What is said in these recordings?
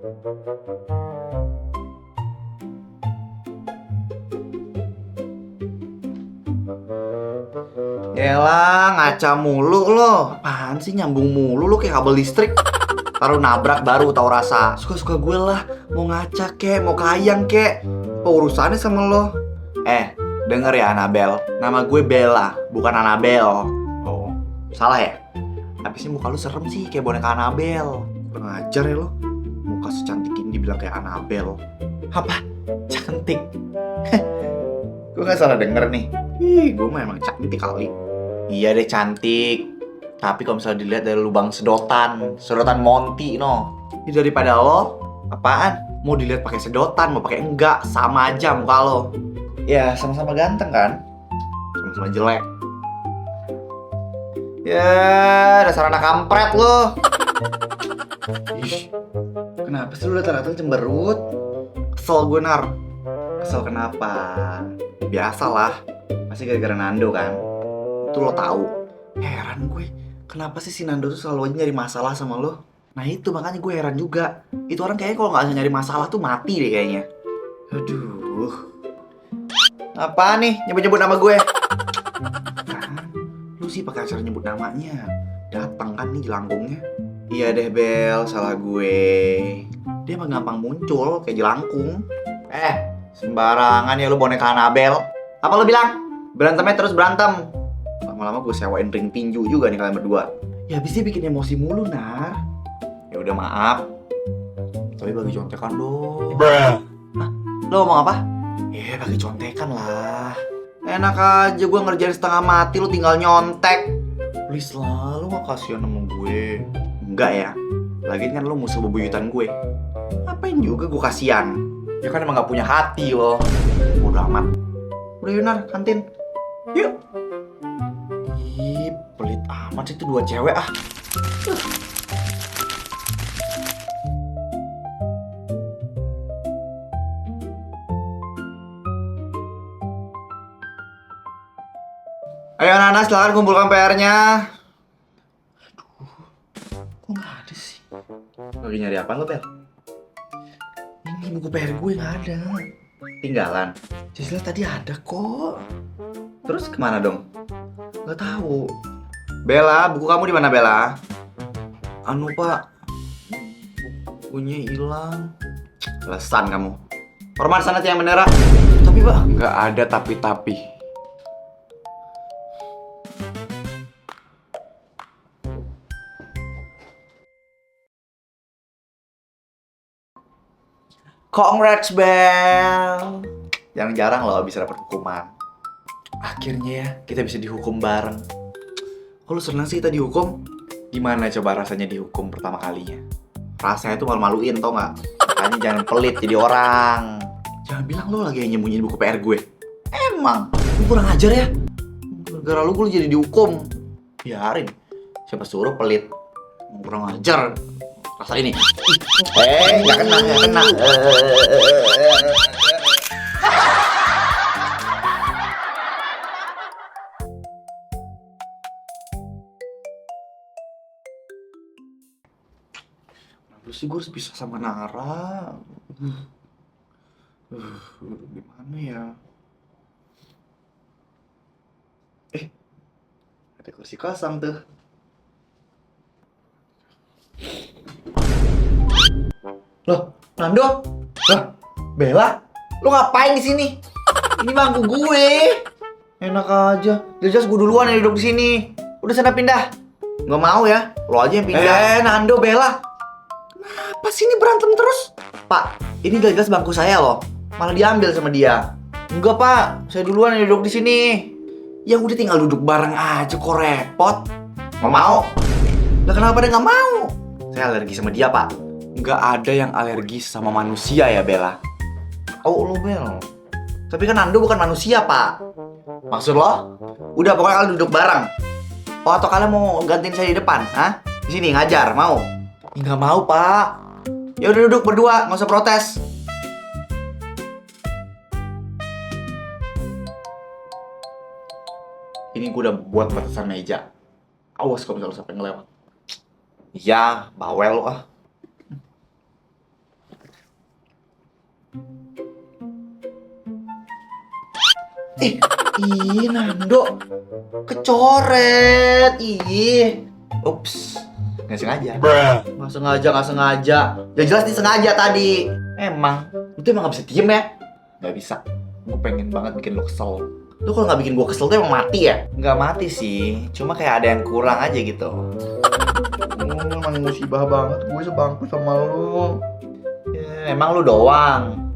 Yalah, ngaca mulu lo. Apaan sih nyambung mulu lo kayak kabel listrik. Taruh nabrak baru tahu rasa. Suka-suka gue lah. Mau ngaca kek, mau kayang kek. Apa urusannya sama lo? Denger ya Anabel. Nama gue Bella, bukan Anabel. Oh, salah ya? Tapi sih muka lu serem sih kayak boneka Anabel. Kurang ajar ya lo. Muka secantik ini dibilang kayak Anabel. Apa? Cantik? Gue gak salah denger nih. Gue mah emang cantik kali. Iya deh cantik. Tapi kalau misalnya dilihat dari lubang sedotan Monty no. Ini daripada lo, apaan? Mau dilihat pakai sedotan, mau pakai enggak, sama aja muka lo. Ya sama-sama ganteng kan? Sama-sama jelek. Ya dasar anak kampret lo. Ih, kenapa sih lu datang-datang cemberut? Kesel gue Nar. Kesel kenapa? Biasalah. Pasti gara-gara Nando kan. Itu lo tahu. Heran gue, kenapa sih si Nando tuh selalu aja nyari masalah sama lo? Nah itu makanya gue heran juga. Itu orang kayaknya kalau nggak nyari masalah tuh mati deh kayaknya. Aduh. Apa nih nyebut-nyebut nama gue? Kan, lu sih pakai acara nyebut namanya. Datang kan nih jelangkungnya. Iya deh Bel, salah gue. Dia emang gampang muncul kayak jelangkung. Sembarangan ya lu boneka Anabel. Apa lu bilang? Berantemnya terus berantem. Lama-lama gue sewain ring tinju juga nih kalian berdua. Ya habis dia bikin emosi mulu, Nar. Ya udah maaf. Tapi bagi contekan dong. Hah? Lo ngomong apa? Bagi contekan lah. Enak aja gue ngerjain setengah mati, lu tinggal nyontek. Please lah, lu gak kasihan sama gue. Enggak ya. Lagian kan lu musuh bebuyutan gue. Ngapain juga gue kasihan? Ya kan emang gak punya hati lo. Bodo amat. Udah yuk Nar, kantin. Yuk. Ih, pelit amat sih itu dua cewek ah. Ayo anak-anak silahkan kumpulkan PR-nya. Aduh, kok gak ada sih? Lagi nyari apa lo, Pel? Ini buku PR gue gak ada. Tinggalan? Cicil tadi ada kok. Terus kemana dong? Gak tahu. Bella, buku kamu di mana Bella? Anu Pak, bukunya hilang. Alasan kamu. Hormat sana tiang bendera. Tapi Pak, Nggak ada tapi-tapi. congrats Bel. Jarang-jarang loh bisa dapat hukuman. Akhirnya ya kita bisa dihukum bareng. Kok lu seneng sih kita dihukum? Gimana coba rasanya dihukum pertama kalinya? Rasanya tuh malu-maluin tau gak? Makanya jangan pelit jadi orang. Jangan bilang lo lagi nyembunyiin buku PR gue. Emang, lu kurang ajar ya. Gara-gara lu gue jadi dihukum. Biarin, siapa suruh pelit. Kurang ajar. Rasa ini. Gak kena, gak kena. Terus sih gue harus pisah sama Nara. Gimana ya? Ada kursi kosong tuh. Loh, Nando? Lah, Bella? Lo ngapain di sini? Ini bangku gue. Enak aja. Jelas gue duluan yang duduk di sini. Udah sana pindah. Nggak mau ya? Lo aja yang pindah. Nando, Bella. Kenapa sih ini berantem terus? Pak, ini jelas bangku saya loh. Malah diambil sama dia. Enggak Pak, saya duluan yang duduk di sini. Ya udah tinggal duduk bareng aja kok repot. Nggak mau? Lah kenapa dia nggak mau? Saya alergi sama dia Pak. Nggak ada yang alergi sama manusia ya, Bella. Oh lo Bel. Tapi kan Nando bukan manusia Pak. Maksud lo? Udah pokoknya kalian duduk bareng. Oh atau kalian mau gantiin saya di depan? Hah? Di sini ngajar, mau? Nggak mau Pak. Ya udah duduk berdua, nggak usah protes. Ini gue udah buat batasan meja. Awas kalau misalnya sampai ngelewat. Iya, bawel lo ah. Ih, Nando. Kecoret. Ih. Ups. Nggak sengaja. Nggak sengaja. Ya jelas disengaja tadi. Emang. Lu tuh emang nggak bisa diem ya? Nggak bisa. Gue pengen banget bikin lo kesel. Lu kalau nggak bikin gue kesel tuh emang mati ya? Nggak mati sih. Cuma kayak ada yang kurang aja gitu. Emang musibah banget gue sebangku sama lu. Ya, emang lu doang.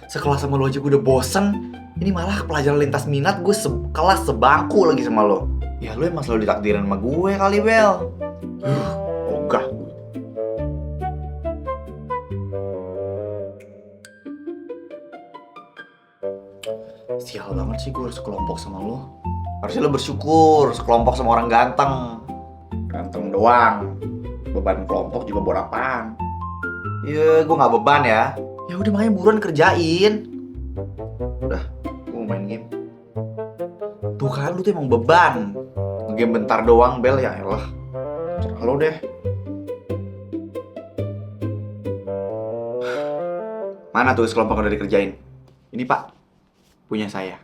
Sekelas sama lu aja gue udah bosen. Ini malah pelajaran lintas minat gue sekelas sebangku lagi sama lo. Ya lu emang selalu ditakdirin sama gue kali, Bel. Ogah gue. Sial banget sih gue harus sekelompok sama lo. Harusnya lo bersyukur sekelompok sama orang ganteng. Ganteng doang. Beban kelompok juga buat apaan? Ya gue gak beban ya. Ya udah makanya buruan kerjain. Udah, gue mau main game. Tuh kan lu tuh emang beban. Game bentar doang, Bel, ya elah. Cerah lo deh. Mana tugas kelompok udah dikerjain? Ini Pak, punya saya.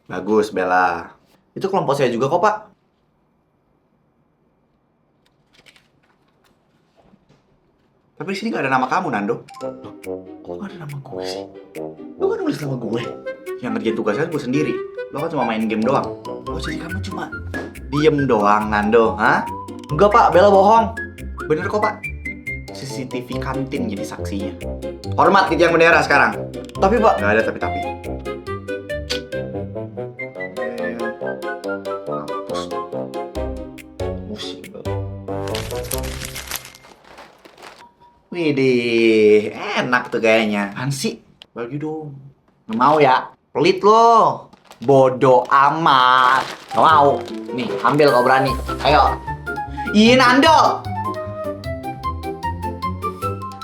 Bagus, Bella. Itu kelompok saya juga kok, Pak. Tapi di sini gak ada nama kamu, Nando. Loh, kok gak ada nama gue sih? Lu kan nulis nama gue. Yang ngerjain tugasnya gue sendiri. Lo kan cuma main game doang. Oh, jadi kamu cuma diem doang, Nando, hah? Enggak, Pak. Bella bohong. Bener kok, Pak. CCTV kantin jadi saksinya. Hormat ke yang bendera sekarang. Tapi, Pak. Gak ada tapi-tapi. Mampus. Pusing banget. Widih, enak tuh kayaknya. Apaan sih? Bagi dong. Nggak mau ya? Pelit lo. Bodoh amat. Nggak mau. Nih, ambil kalau berani. Ayo. Ih, Nando.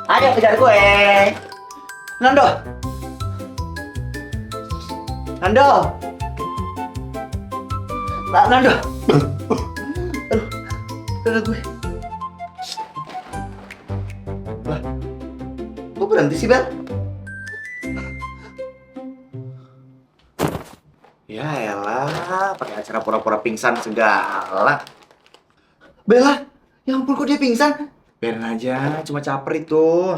Ayo kejar gue. Nando. Nando. Nando. Aduh gue. Lah, kok berhenti sih, Bel? Ya elah, pakai acara pura-pura pingsan segala. Bella, ya ampun kok dia pingsan? Biarin aja, cuma caper itu.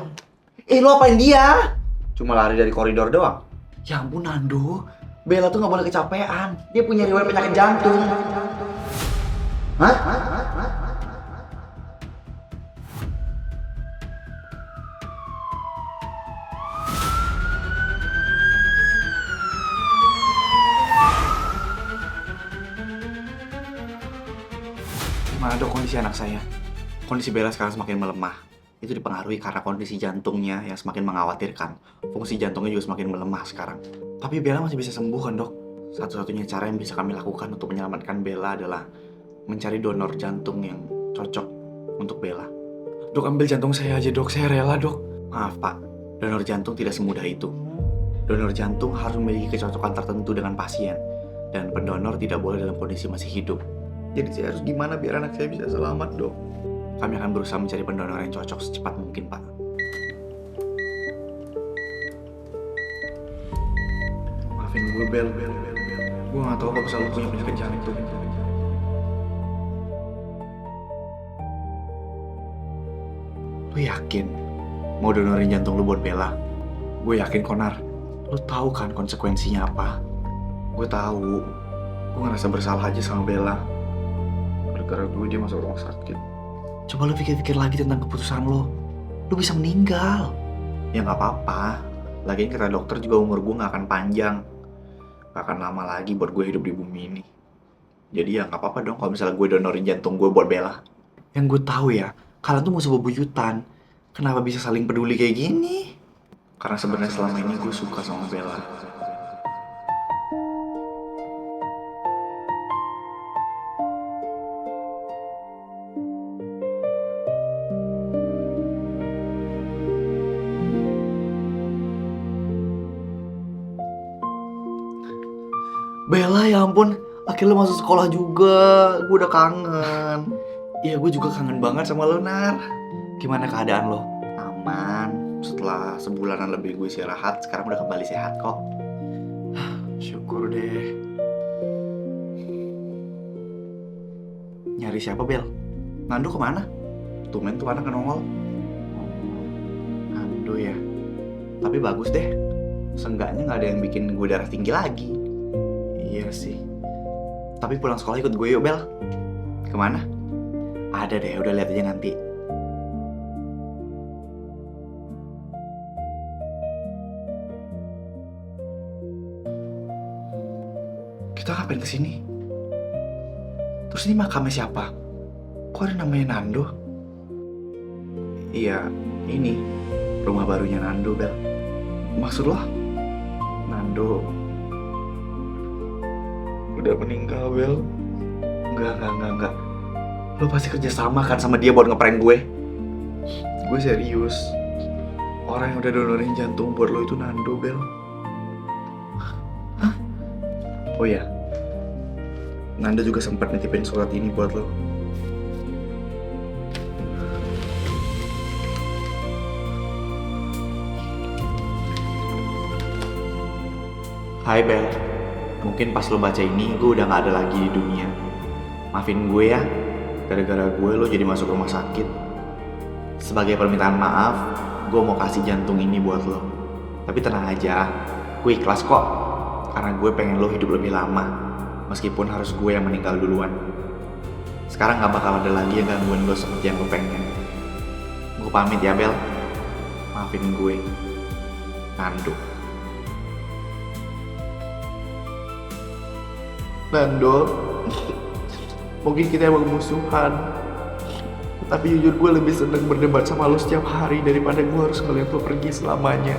Lo apain dia? Cuma lari dari koridor doang. Ya ampun Nando, Bella tuh gak boleh kecapean. Dia punya riwayat penyakit jantung. Hah? Gimana dok kondisi anak saya? Kondisi Bella sekarang semakin melemah. Itu dipengaruhi karena kondisi jantungnya yang semakin mengkhawatirkan. Fungsi jantungnya juga semakin melemah sekarang. Tapi Bella masih bisa sembuh kan dok? Satu-satunya cara yang bisa kami lakukan untuk menyelamatkan Bella adalah mencari donor jantung yang cocok untuk Bella. Dok ambil jantung saya aja dok, saya rela dok. Maaf pak, donor jantung tidak semudah itu. Donor jantung harus memiliki kecocokan tertentu dengan pasien. Dan pendonor tidak boleh dalam kondisi masih hidup. Jadi saya harus gimana biar anak saya bisa selamat, dok? Kami akan berusaha mencari pendonor yang cocok secepat mungkin, Pak. Maafin gue, Bel. Gue gak tau kalau selalu punya penyakit jantung. Lu yakin mau donorin jantung lu buat Bella? Gue yakin, Konar. Lu tahu kan konsekuensinya apa? Gue tahu. Gue ngerasa bersalah aja sama Bella. Gara-gara gue dia masuk rumah sakit. Coba lu pikir-pikir lagi tentang keputusan lo. Lu bisa meninggal. Ya nggak apa-apa. Lagian kata dokter juga umur gue nggak akan panjang. Gak akan lama lagi buat gue hidup di bumi ini. Jadi ya nggak apa-apa dong kalau misalnya gue donorin jantung gue buat Bella. Yang gue tahu ya, kalian tuh musuh bebuyutan. Kenapa bisa saling peduli kayak gini? Karena sebenarnya selama ini gue suka sama Bella. Bella ya ampun, akhirnya masuk sekolah juga. Gue udah kangen. Iya gue juga kangen banget sama lo, Nar. Gimana keadaan lo? Aman. Setelah sebulanan lebih gue istirahat, sekarang udah kembali sehat kok. Syukur. syukur deh. Nyari siapa, Bel? Nando kemana? Tumben tuh anak nongol. Nando ya. Tapi bagus deh. Seenggaknya gak ada yang bikin gue darah tinggi lagi. Iya sih. Tapi pulang sekolah ikut gue yuk, Bel. Kemana? Ada deh, udah lihat aja nanti. Kita ngapain kesini? Terus ini makamnya siapa? Kok ada namanya Nando? Iya, ini rumah barunya Nando, Bel. Maksud lo? Nando udah meninggal, Bel? Enggak. Lo pasti kerja sama kan sama dia buat ngeprank gue? Gue serius. Orang yang udah donorin jantung buat lo itu Nando, Bel. Hah? Oh ya, Nanda juga sempat nitipin surat ini buat lo. Hai Bel, mungkin pas lo baca ini gue udah gak ada lagi di dunia. Maafin gue ya, gara-gara gue lo jadi masuk rumah sakit. Sebagai permintaan maaf, gue mau kasih jantung ini buat lo. Tapi tenang aja, gue ikhlas kok. Karena gue pengen lo hidup lebih lama, meskipun harus gue yang meninggal duluan. Sekarang gak bakal ada lagi yang gangguin lo seperti yang lo pengen. Gue pamit ya Bel, maafin gue, Nando. Nando, mungkin kita emang musuhan, tapi jujur gue lebih seneng berdebat sama lo setiap hari daripada gue harus ngeliat lo pergi selamanya.